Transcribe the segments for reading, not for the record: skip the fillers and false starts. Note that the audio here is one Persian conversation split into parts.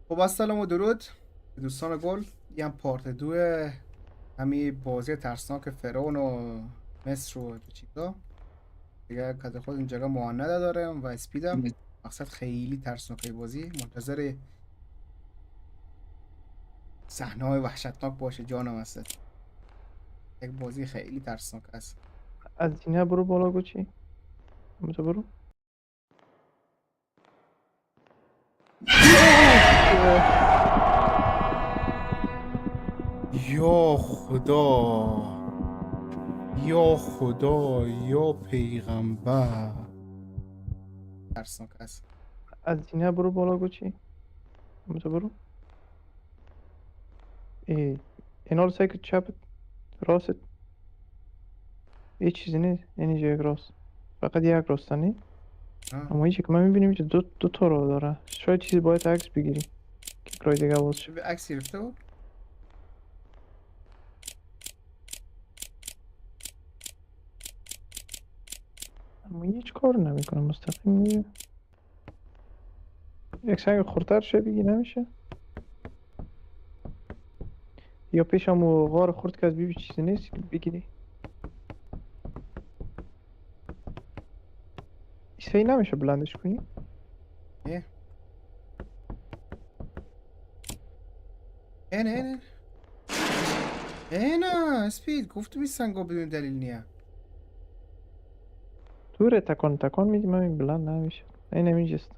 خب با سلام و درود به دوستان گل. یه هم پارت دو همین بازی ترسناک فرعون و مصر و چیزا دیگه. کد خود این جگه معاند دارم و اسپیدم. مقصد خیلی ترسناکه بازی، منتظر صحنه های وحشتناک باشه. جانم هست یک بازی خیلی ترسناک است. از اینه برو بالا گوچی اونجا برو. یا خدا، یا خدا، یا پیغمبر، ترسناک است. از اینه برو بالا گوچی اونجا برو. اینا رو سعی کن چپت راست هیچ چیزی نیست، یعنی یک راست، فقط یک راسته نی. آه. اما هیچی که من میبینیم که دو تا راه داره، شاید چیزی باید عکس بگیری که راه دیگه باز شه. به عکس گرفته بود. اما هیچ کار نمیکنه، مستقیم میره. یک سنگ خورتر شه بگی نمیشه، یا پیشم و غار خورد که از بیبی چیزی نیست که بگیری. صحیح نمیشه بلندش کنی. نه نه نه اسپید گفتم این سنگا بدون دلیل نیه. دوره تکان تکان میدی من بلند نمیشه، این نمیجست.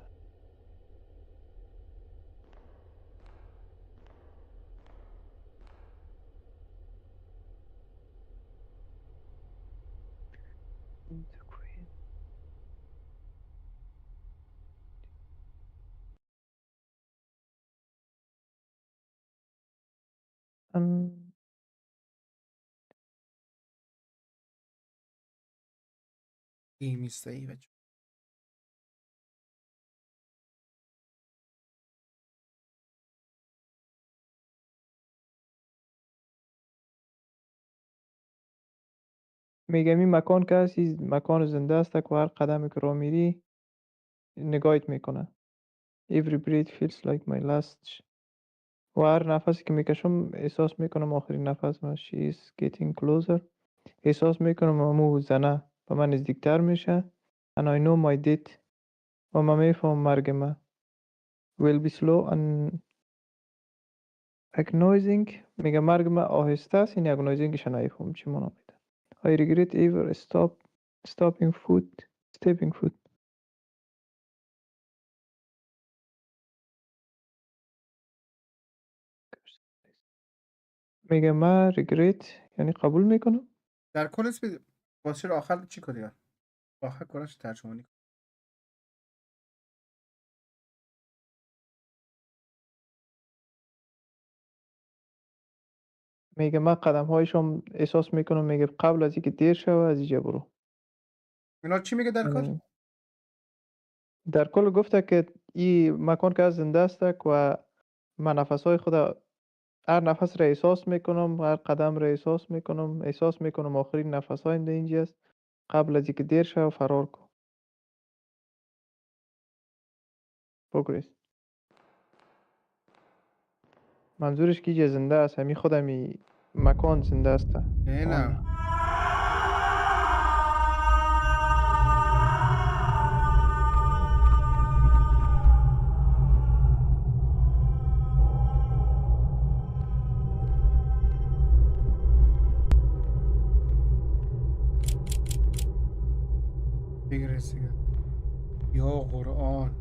این میسته ای بچه. میگم این مکان که هست این مکان زنده است که هر قدمی که راه میری نگاهت میکنه. Every breath feels like my last. و هر نفسی که میکشم احساس میکنم آخرین نفس من. She is getting closer. احساس میکنم امو زنه به من نزدیکتر میشه. And I know my death. و من میفهم مرگ من will be slow and agonizing. میگه مرگ من آهسته است، این agonizingش نمیفهم چی مانا میده. I regret ever stopping foot stepping foot. میگه من regret یعنی قبول میکنم. در کل اسپید واسه رو آخر چی کنی؟ آخر کارش ترجمه کنی. میگه من قدم هایشم احساس میکنم، میگه قبل از اینکه دیر شوه از اینجا برو. اینا چی میگه در کل؟ یعنی در کل گفته که این مکان که از زنده است و من نفس های خود هر نفس را احساس میکنم، هر قدم را احساس میکنم آخرین نفس های اینجا است. قبل از اینکه دیر شوه فرار کن، بگریز. منظورش که اینجا زنده است، همین خود همین مکان زنده است. نه بگرس دیگه. یا قرآن،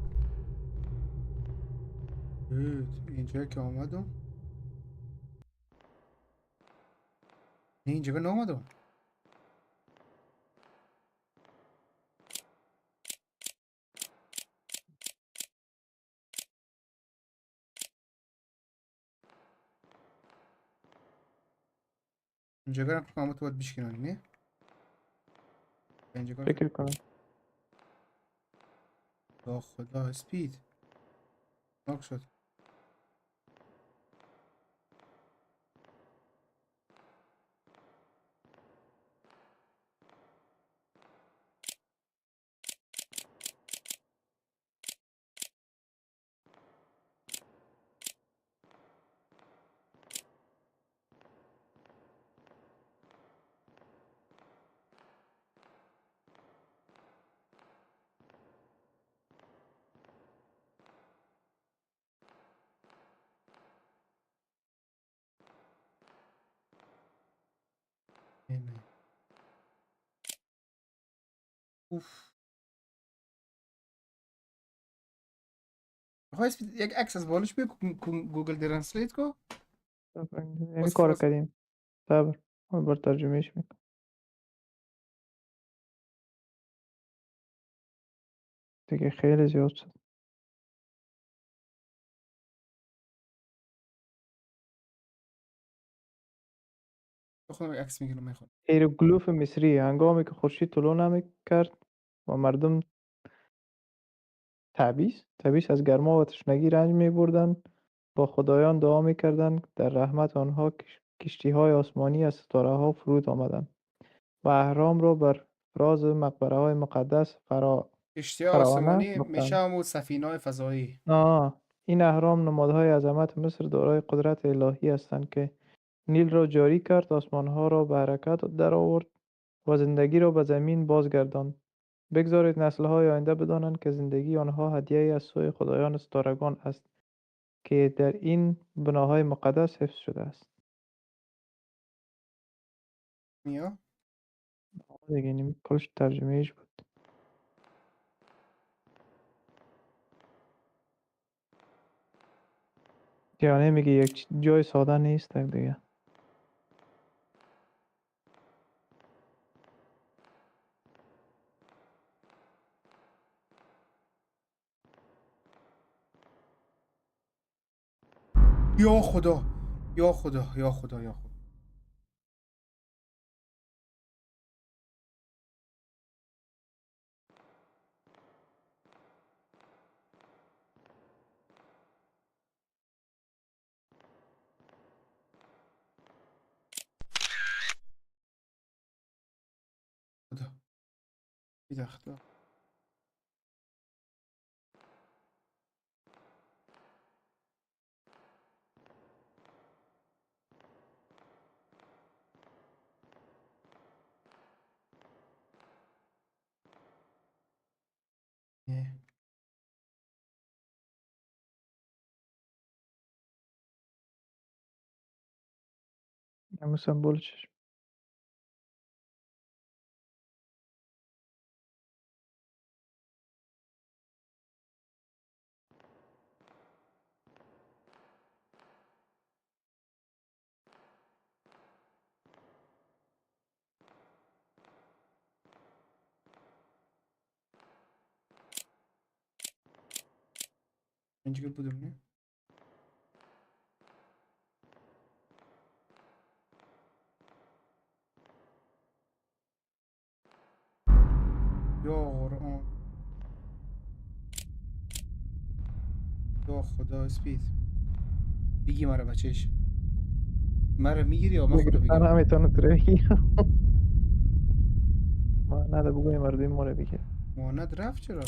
اینجا که آمدم نه اینجا که نامدم. اینجا که نکنم تو باید بشکنانی نه اینجا که. فکر کنم یا خدا اسپید ناک شد. اینه. اوف. آقا اسم یک عکس از بالش بگو گوگل ترنسلیت کو. یعنی کار کردیم. صبر من بر ترجمهش میکنم. دیگه خیلی زیاد شد. بخونم یک عکس میگیرم میخوام. هیروگلیف مصری هنگامی که خورشید طلوع نمیکرد و مردم تعبیس از گرما و تشنگی رنج می‌بردند، با خدایان دعا می‌کردند در رحمت آنها کشتی‌های آسمانی از ستاره‌ها فرود آمدند و اهرام را بر فراز مقبره‌های مقدس کشتی فراعنه آسمانی میشه ساختند. همون سفینه‌های فضایی. این اهرام نمادهای عظمت مصر دارای قدرت الهی هستند که نیل را جاری کرد، آسمان‌ها را به حرکت درآورد و زندگی را به زمین بازگرداند. بگذارید نسل‌های آینده بدانند که زندگی آنها هدیه‌ای از سوی خدایان ستارگان است که در این بناهای مقدس حفظ شده است. میا دیگه این کلش ترجمهش بود. یعنی میگه یک جای ساده نیست دیگه. یا خدا یا خدا یا خدا یا خدا. خدا بیدختا. همون سمبولش. اینجا که بودم نه. یا قرآن یا خدا اسپید بگی مرا بچهش مرا میگیری یا من خودو من بگیرم. همیتونه تره بگیرم. ما نده بگوی مردم ما رو بگیر. ماند رفت چرا؟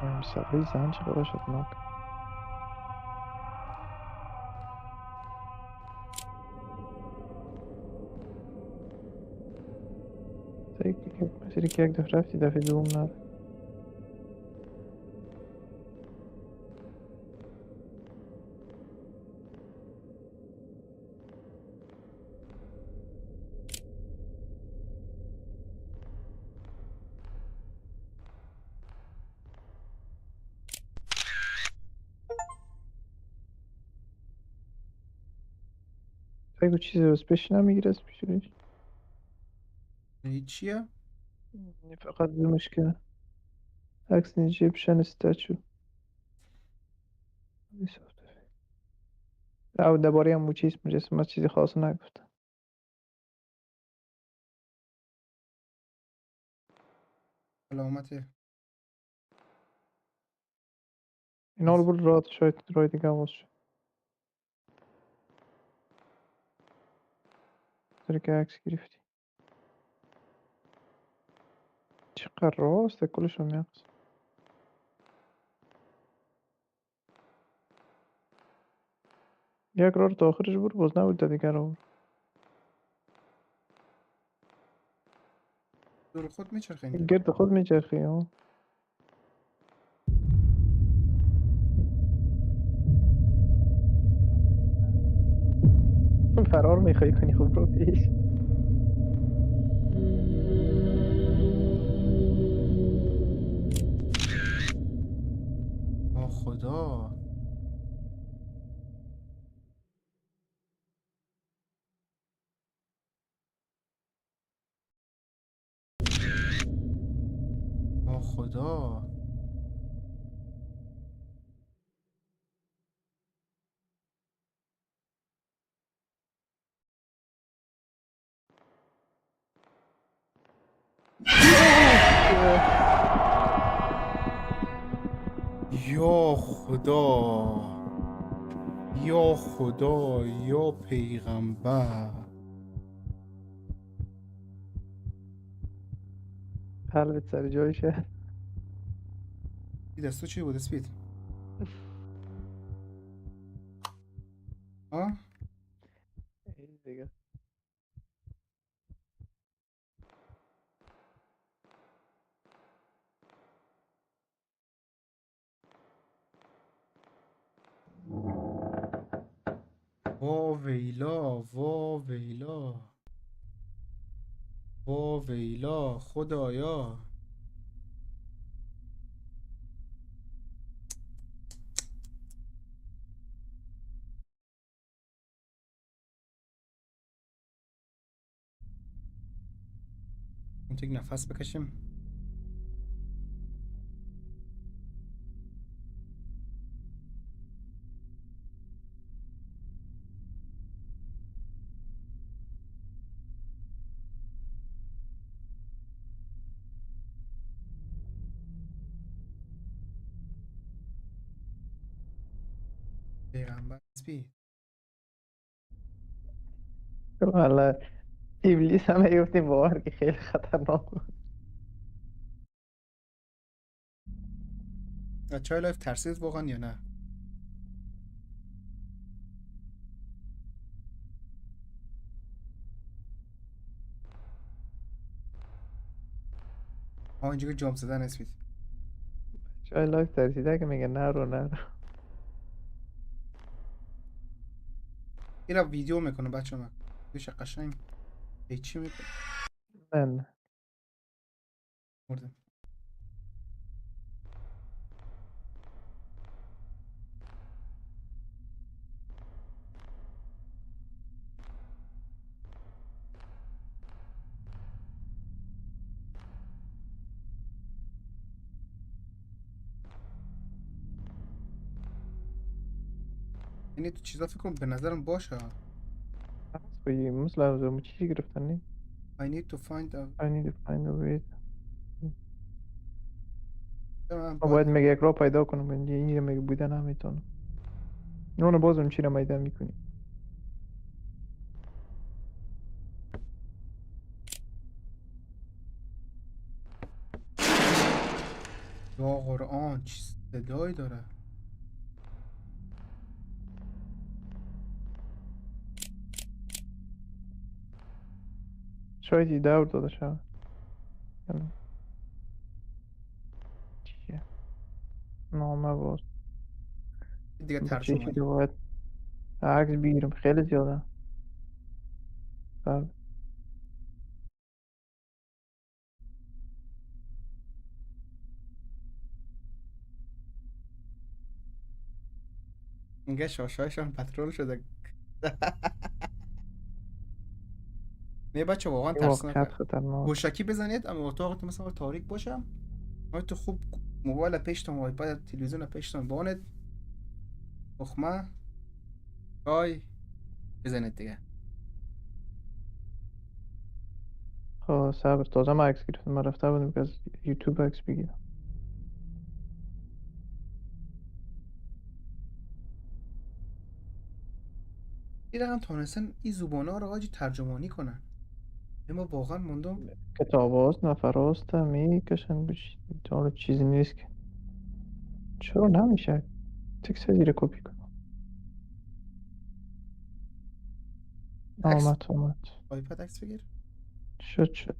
این صفحه زن چه وحشتناک. مسیری که یک دفعه رفتی دفعه دوم نره. بگو چیزی رو پیش نمیگیره از پیشش. هیچیه؟ فقط زومش که عکس Egyptian statue. او درباره هم چیز مجسمه چیزی خاص نگفت. علامت اینا رو بود راد شاید رای دیگه باز شد. داری که عکس گرفتی. چقدر راسته کلش هم یقص. یک راه رو تا آخرش برو باز نبود تا دیگه رو. دور خود میچرخه اینجا. گرد خود میچرخی ها. فرار میخوای کنی خب برو پیش. آه خدا. آه خدا. یا خدا، یا خدا، یا پیغمبر. قلبت سر جایشه. این دستو چی بود اسپید؟ آه این دیگه. وا ویلا، وا ویلا، وا ویلا، خدایا. اون یک نفس بکشیم. پیغمبر اسپید. والا ابلیس هم گفتی باور که خیلی خطرناک بود. بچه های لایف ترسید واقعا یا نه؟ آه اینجا که جام زدن اسپید. چای لایف ترسیده که میگه نرو نرو. این را ویدیو میکنه بچه من دوش قشنگ چی میکنه. نه مردم. یعنی تو چیزا فکر کنم به نظرم باشه. هست بایی مثل از چی گرفتن نی؟ I need to find a. I need to find a way. من ما باید میگه یک را پیدا کنم این میگه بودن نمیتونم. اونو باز اون چی رو میدن میکنی. یا قرآن چی صدایی داره. شاید یه دور داده شد. چیه؟ نامه باز. دیگه بچه ترجمه. چی رو باید عکس بگیرم خیلی زیاده. بله. میگه شاشایشان پترول شده. نه بچه واقعا این واقعیت ترسناکه. خطرناک. گوشکی بزنید اما اتاقت مثلا تاریک باشه. ما تو خوب موبایل پیشتون آیپد تلویزیون پیشتون بانید. تخمه چای بزنید دیگه. خب صبر تازه ما عکس گرفتم من رفته بودم که از یوتیوب عکس بگیرم. این رقم تانستن این زبانه ها رو آجی ترجمانی کنن. اما واقعا موندم. کتاب هاست نفر هاست میکشن بش حالا چیزی نیست که چرا نمیشه تکس زیر کپی کنم. عکس آمد آیپد عکس بگیر. شد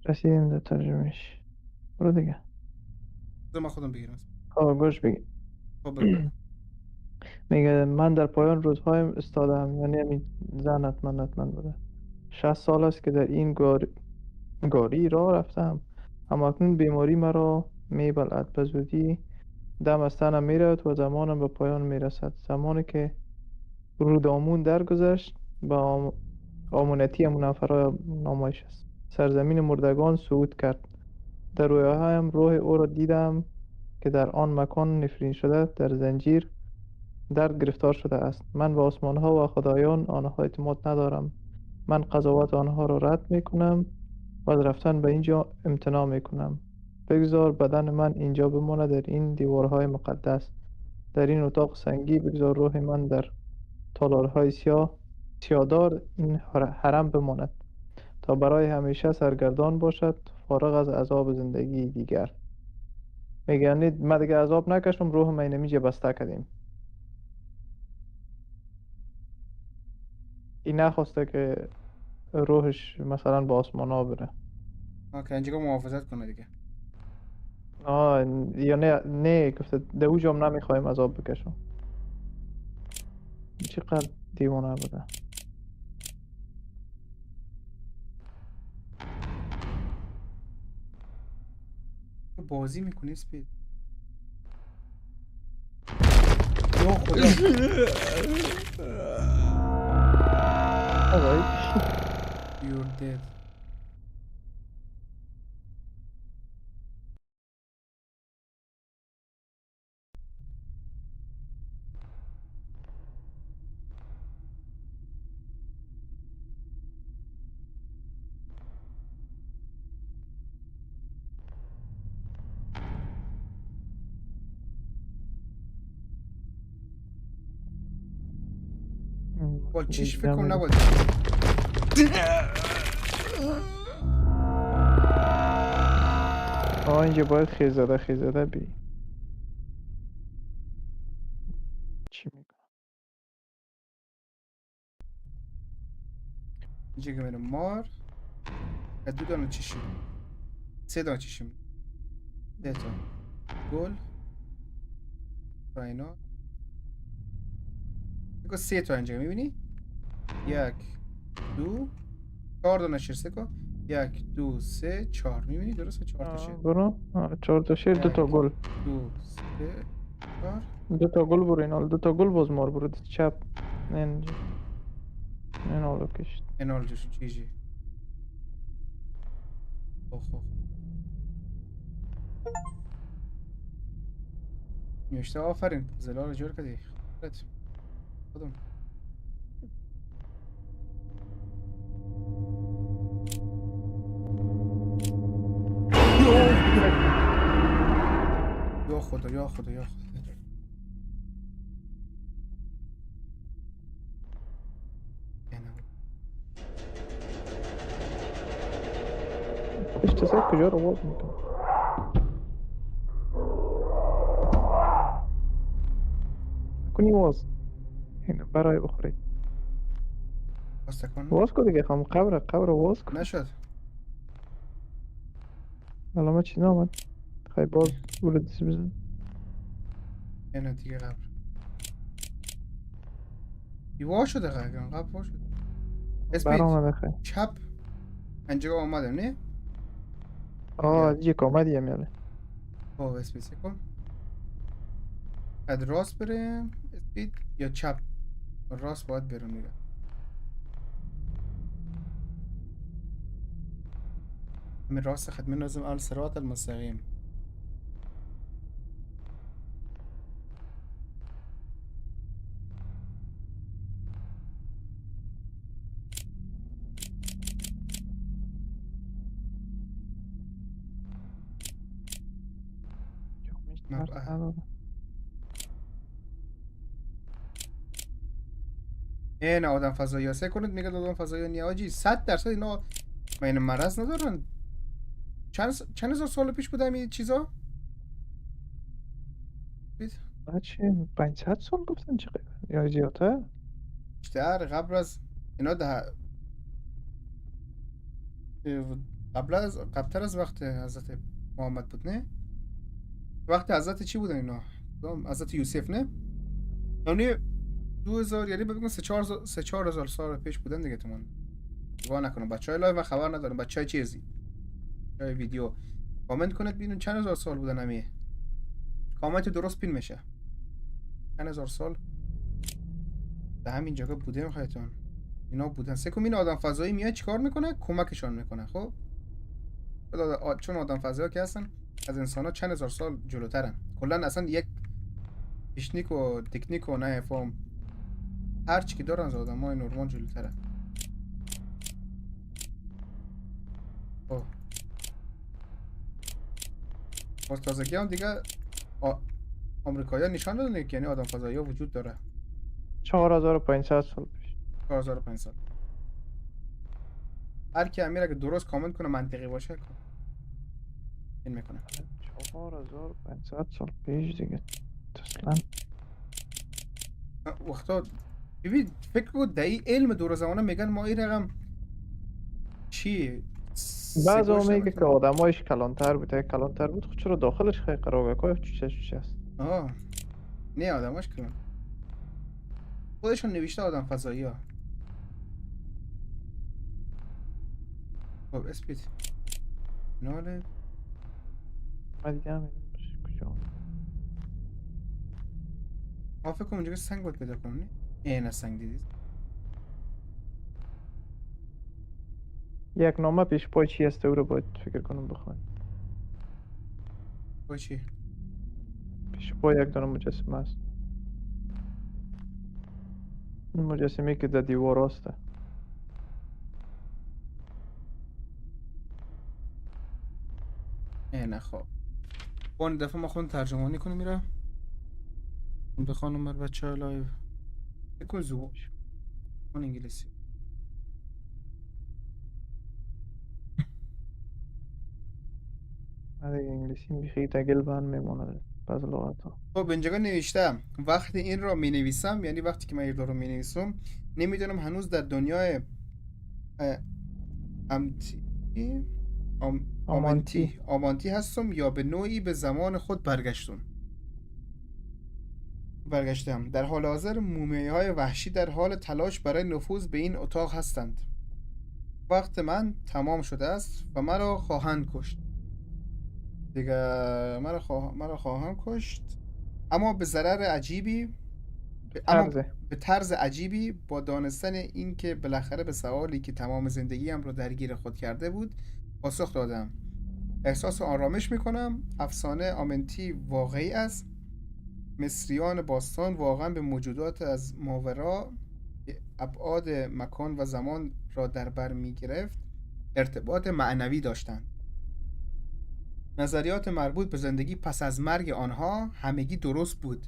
رسیدیم به ترجمهش. برو دیگه. بذار من خودم بگیرم. گوش بگیر. خب بگو. میگه من در پایان روزهایم استادم، یعنی همین زن حتما بوده. 60 سال است که در این گاری راه رفتم، اما اکنون بیماری مرا میبلعد. به زودی دم از تنم میرود و زمانم به پایان میرسد. زمانی که رودامون درگذشت به آمونتی منفرا نمایش است. سرزمین مردگان صعود کرد. در رویاهایم روح او را دیدم که در آن مکان نفرین شده در زنجیر در گرفتار شده است. من به آسمانها و خدایان آنها اعتماد ندارم. من قضاوت آنها را رد می کنم و از رفتن به اینجا امتناع می کنم. بگذار بدن من اینجا بماند، در این دیوارهای مقدس، در این اتاق سنگی. بگذار روح من در تالارهای سیادار این حرم بماند تا برای همیشه سرگردان باشد، فارغ از عذاب زندگی دیگر. میگه یعنی من دیگه عذاب نکشم، روح من نمیجه بسته کردیم. این نخواسته که روحش مثلا به آسمان ها بره. که اینجا محافظت کنه دیگه. یا نه گفته در اوجام نمیخوایم عذاب بکشم. چقدر دیوانه بوده. تو بازی میکنی اسپید؟ یا خدا. You're dead. بال چیش فکر کنم نباید. اینجا باید خیزده بی. چی میگم؟ اینجا که میرم مار. دو دانه چیشیم. 3 دانه چیشیم. 3 تا گل و اینا. بگو 3 تا اینجا میبینی؟ 1 2 4 دانه شیر. سکو 1 2 3 4 میبینی؟ درسته 4 تا شیر. برو 4 تا شیر، 2 تا گل. 2 3 4 2 تا گل برو. این 2 تا گل باز مار برو چپ. اینجا این حالا کشت. انال جوش چیجی. اوه نوشته آفرین زلال رو جور کردی. خودم یا خدا یا خدا یا خدا. پشت سر کجا رو باز میکنه؟ کنی واز اینو برای بخورید. باسته کن. واز کن دیگه خواهم قبر واز کن. نشد. علامه چی نامد؟ خواهی باز بوله دیسی بزن. اینه دیگه قبر وا شده قبر وا شده. بر آمده خواهی چپ انجا آمده نه؟ دیگه آمدی همیاله. اسپید سکن از راست بریم اسپید یا چپ؟ راست باید بریم دیگه. من راست خدمه نظم الصراط المستقیم. این آدم فضایی ها کنید میگه آدم فضایی ها نیاجی 100% اینا این مرض ندارن. چند هزار سال پیش بودم این چیزا؟ بچه 500 سال گفتن چقدر یا زیادتر؟ بیشتر قبل از اینا قبلتر از وقت حضرت محمد بود نه؟ وقت حضرت چی بودن اینا؟ حضرت یوسف نه؟ یعنی 2000 یعنی بگم 3-4 هزار سال پیش بودن دیگه. تمام نگاه نکنم بچهای لایو و خبر ندارم بچهای چیزی بچهای ویدیو کامنت کنید ببینید چند هزار سال بودن. همیه کامنت درست پین میشه چند هزار سال به همین جگه بوده. خیلیتون اینا بودن سکم. این آدم فضایی میاد چیکار میکنه؟ کمکشان میکنه. خب چون آدم فضایی که هستن از انسان ها چند هزار سال جلوترن. کلا اصلا یک تکنیک و تکنیک و نه فهم هر چی که دارن از آدم های نورمال جلوترن. خب باز تازگی هم دیگه آمریکایی ها نشان دادن که یعنی آدم فضایی ها وجود داره. 4500 سال پیش. 4500. هر کی امیر اگه درست کامنت کنه منطقی باشه این میکنه. 4500 سال پیش دیگه اصلا. وقتا ببین فکر کن در این علم دور زمانه میگن ما این رقم چی بعضی ها میگه که آدمایش کلانتر بود خود چرا داخلش خیلی قراقه چوچه هست. نه آدماش کلان خودشون نوشته آدم فضایی ها. خب اسپید ناله من دیگه همین کجا ما فکر کنم اونجا سنگ باید پیدا کنم. نه سنگ دیدید یک نامه پیش پای چی هسته او رو باید فکر کنم بخوان. با چی؟ پیش پای یک دانه مجسمه است. این مجسمه که در دیوار هسته. نه خب اون دفعه ما خون ترجمانی کنیم میره بخوانم بر بچه ها لایو بکن زوش اون انگلیسی. من دیگه انگلیسی میخوایی تگل بند میمونه بعض لغت ها. خب اینجا نوشتم وقتی این را می نویسم یعنی وقتی که من این رو می نویسم نمیدونم هنوز در دنیای آمانتی هستم یا به نوعی به زمان خود برگشتم. در حال حاضر مومیایی های وحشی در حال تلاش برای نفوذ به این اتاق هستند. وقت من تمام شده است و مرا خواهند کشت دیگه. مرا خواهند کشت اما به ضرر عجیبی به طرز عجیبی با دانستن این که بالاخره به سوالی که تمام زندگیم رو درگیر خود کرده بود پاسخ دادم. احساس آرامش میکنم. افسانه آمنتی واقعی است. مصریان باستان واقعا به موجودات از ماورا ابعاد مکان و زمان را در بر میگرفت ارتباط معنوی داشتند. نظریات مربوط به زندگی پس از مرگ آنها همگی درست بود.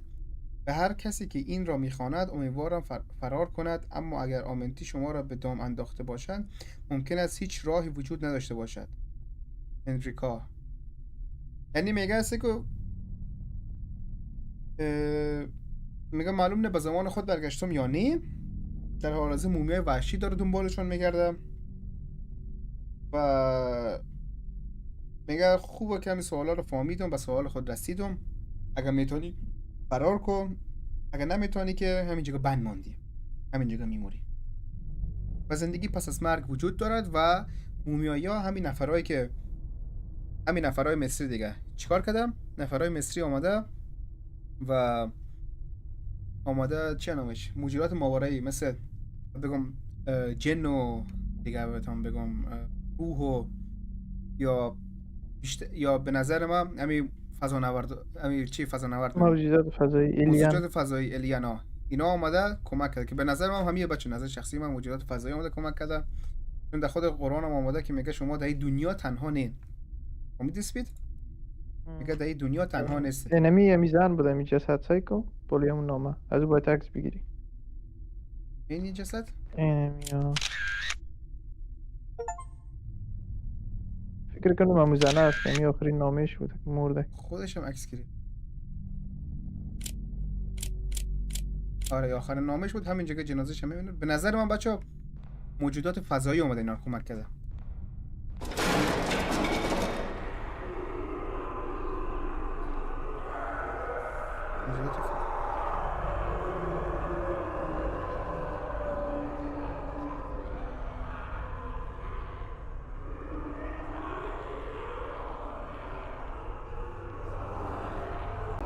به هر کسی که این را میخواند امیدوارم فرار کند، اما اگر آمنتی شما را به دام انداخته باشند ممکن است هیچ راهی وجود نداشته باشد. هنریکا یعنی میگه است که میگه معلوم نه به زمان خود برگشتم یا نه. در حال حاضر مومیای وحشی داره دنبالشون میگرده و میگه خوبه که همین سوالا رو فهمیدم و سوال خود رسیدم. اگر میتونی فرار کن، اگر نمیتونی که همین جگه بند ماندی، همین جگه میموری. و زندگی پس از مرگ وجود دارد و مومیایی ها همین نفرای مصری دیگه چیکار کردم؟ نفرای مصری آماده چه نامش؟ موجودات ماورایی مثل بگم جن و دیگه بگم روح و یا به نظر من همین فضانورد موجودات فضایی الیانا اینا آمده کمک کرده که به نظر من همین بچه نظر شخصی من موجودات فضایی آمده کمک کرده. چون در خود قرآن هم آمده که میگه شما در این دنیا تنها نین. امید اسپید میگه در این دنیا تنها نیست. اینمی زن بوده می جسد سایکو بولیمون نامه از باید عکس بگیری. این جسد؟ اینمی فکر کنم همون زنه هست. یعنی آخرین نامش بوده که مرده. خودش هم عکس گرفت. آره آخرین نامش بود. همین جگه جنازه‌ش هم میبینید. به نظر من بچه‌ها موجودات فضایی اومده اینا رو کمک کرده.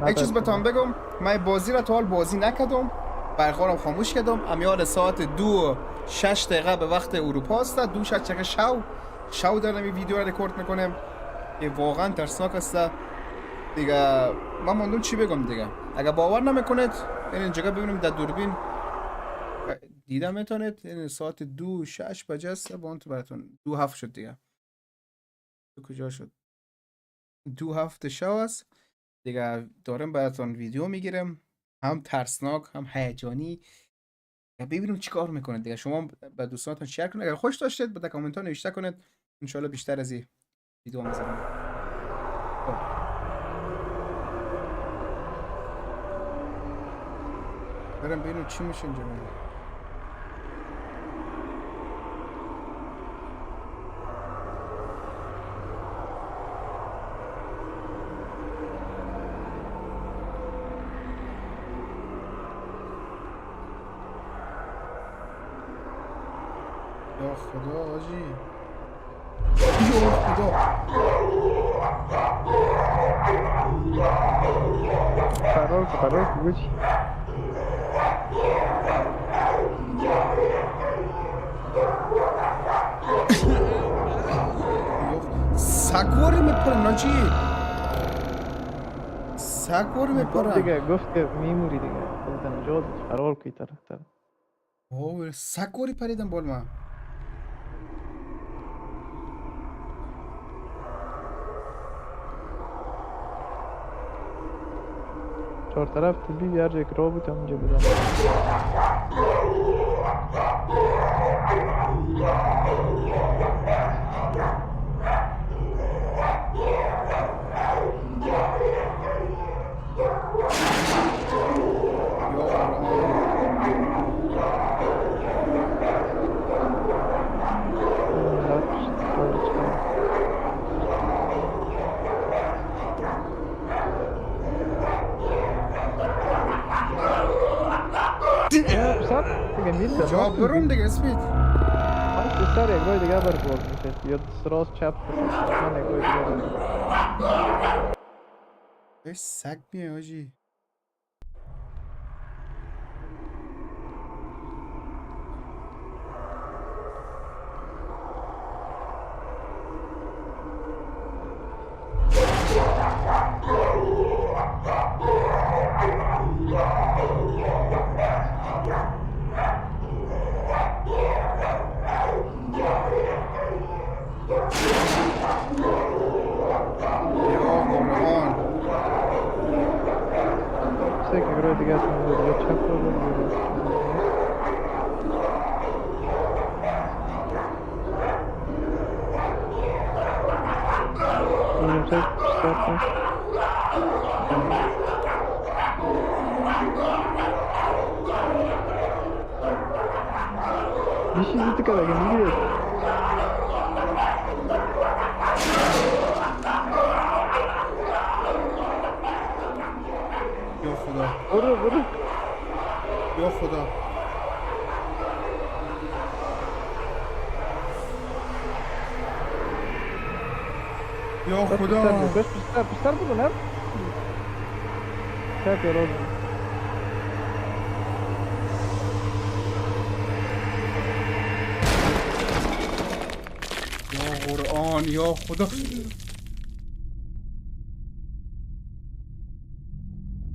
یک چیز بهتون بگم، من بازی را تا حال بازی نکردم، برقرارم خاموش کردم. امیال ساعت 2:06 به وقت اروپا است. 2:06 شو دارم این ویدیو را رکورد میکنم که واقعا ترسناک است دیگه. من ماندم چی بگم دیگه. اگر باور نمیکنید این اینجا ببینیم در دوربین دیدم میتونید. این ساعت 2:06 بجه است. با اون تو براتون 2:07 شد دیگه. تو کجا شد؟ 2:07 شو است دیگه. دارم براتون ویدیو میگیرم، هم ترسناک هم هیجانی. ببینیم چی کار میکنید دیگه. شما به دوستانتون شیر کنید. اگر خوش داشتید در کامنت ها نوشته کنید، ان شاء الله بیشتر از این ویدیو میذارم. برم ببینیم چی میشه اینجا. یا خدا آجی، یا خدا. فرار بوچی. سگواری میپرن آجی، سگواری میپرن دیگه. گفت که میموری دیگه، خودت نجات فرار کی طرف. اوه سگواری پریدن بال من. چهار طرف تبی هر جای که راه بود اونجا بدم. جواب برون دیگه اسپید. سر یک رای دیگه برگرد میشه یا راست چپ من یک رای دیگه برگرد. بهش سگ میه آجی. دیگه چپ رو برگرد. یه چیزی تو که اگه میگیره یا خدا، برو یا خدا. یا خدا. پستر برو نه چپ یا راست. یا قرآن، یا خدا.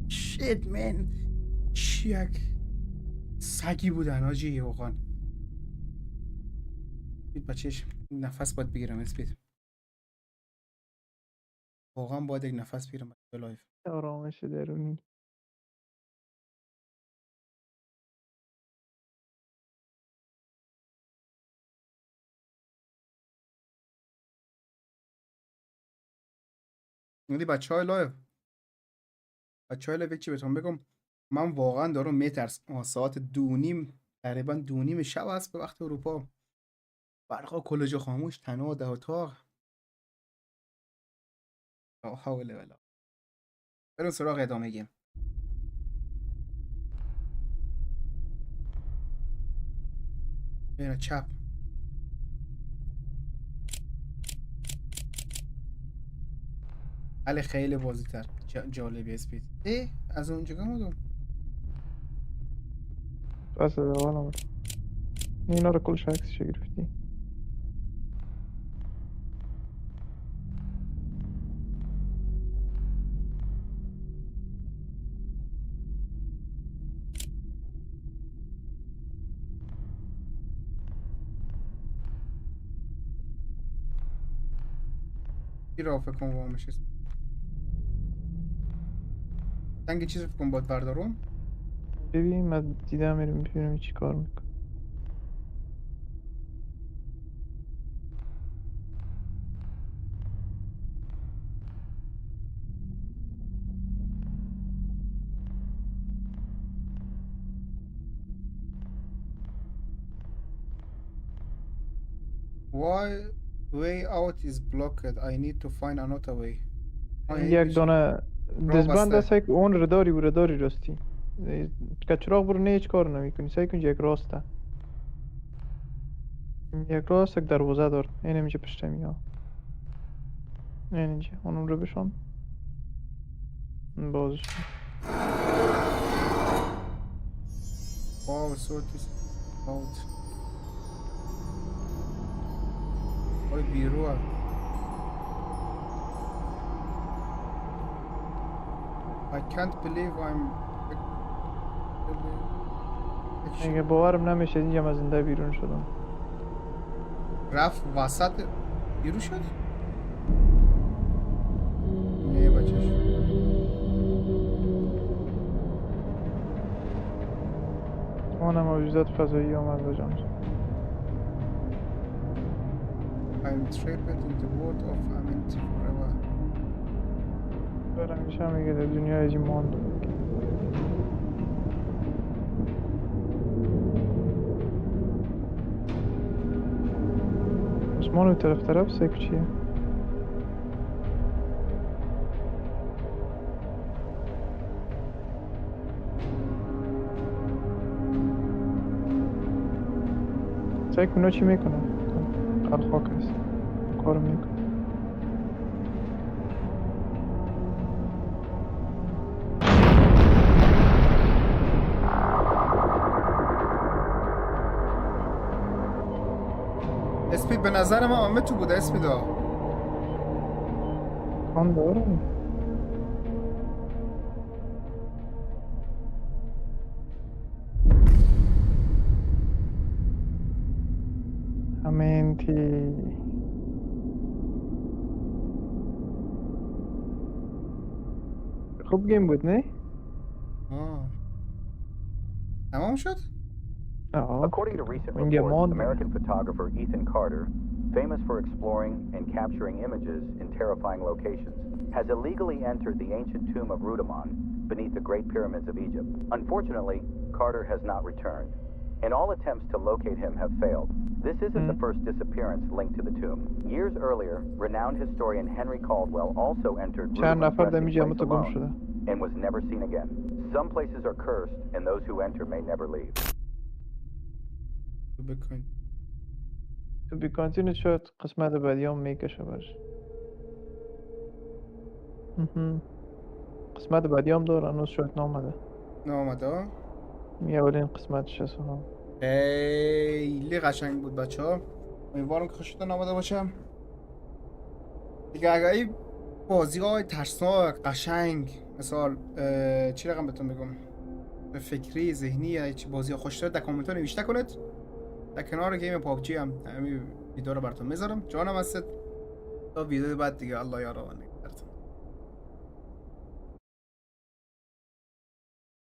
شیت من، چی یک سگی بودن آجی واقعا. بچهش نفس باید بگیرم اسپید. واقعا باید یک نفس بگیرم به لایف. آرامش درونی. یعنی بچه های لایف چی بهتون بگم، من واقعا دارم میترسم. ساعت 2:30 تقریبا 2:30 شب است به وقت اروپا. برقا کل جا خاموش، تنها در اتاق. لا حول ولا. بریم سراغ ادامه گیم. ببین چپ. بله خیلی واضح تر. جالبی اسپید. از اونجا اومدم. بس اول آمد. اینا رو کلش عکسش گرفتی. این را فکر کنم وامش است. سنگ چیز فکر کنم باید بردارم. ببین من دیدم میرم ببینم چی کار میکنه. Why way out is blocked. I need to find another way. یک دانه دزبند هست که اون رو داری راستی. کچراغ برو نه هیچ کار نمیکنی. سعی کن یک راسته. یک راست یک دروازه دار. این اینجا پشت میاد. این اینجا. اونم رو بشون. بازش. Wow, so this out. وای بیروه. I can't believe I'm اگه باورم نمیشه اینجا من زنده بیرون شدم. رفت وسط بیرون شد؟ نه بچهش اونم موجودات فضایی آمد بجان. I'm trapped in the world of Amity forever. برم میشه میگه در دنیای جی ماند. عثمان طرف سیک چیه؟ سیک اونا چی میکنه؟ خاک هست. کار میکنه. اسپید به نظر من آمه تو بوده اسپیدا. آن داره. همینتی. خوب گیم بود نه؟ تمام شد؟ According to recent India reports, Mond. American photographer Ethan Carter, famous for exploring and capturing images in terrifying locations, has illegally entered the ancient tomb of Rudamon beneath the Great Pyramids of Egypt. Unfortunately, Carter has not returned, and all attempts to locate him have failed. This isn't the first disappearance linked to the tomb. Years earlier, renowned historian Henry Caldwell also entered Rudamon's resting place alone and was never seen again. Some places are cursed, and those who enter may never leave. To be continued شد قسمت بعدی هم میکشه برش. قسمت بعدی هم داره هنوز شاید نامده اولین قسمتش هست ها. خیلی قشنگ بود بچه ها. امیدوارم که خوشتون آمده باشم دیگه. اگه این بازی های ترسناک قشنگ مثال چی رقم بهتون بگم به فکری ذهنی یا چی بازی ها خوش دارد در کامنت ها نوشته کنید. در کنار گیم پابجی هم همین ویدیو رو براتون میذارم. جانم هستید تا ویدیو بعد دیگه. الله یارانه.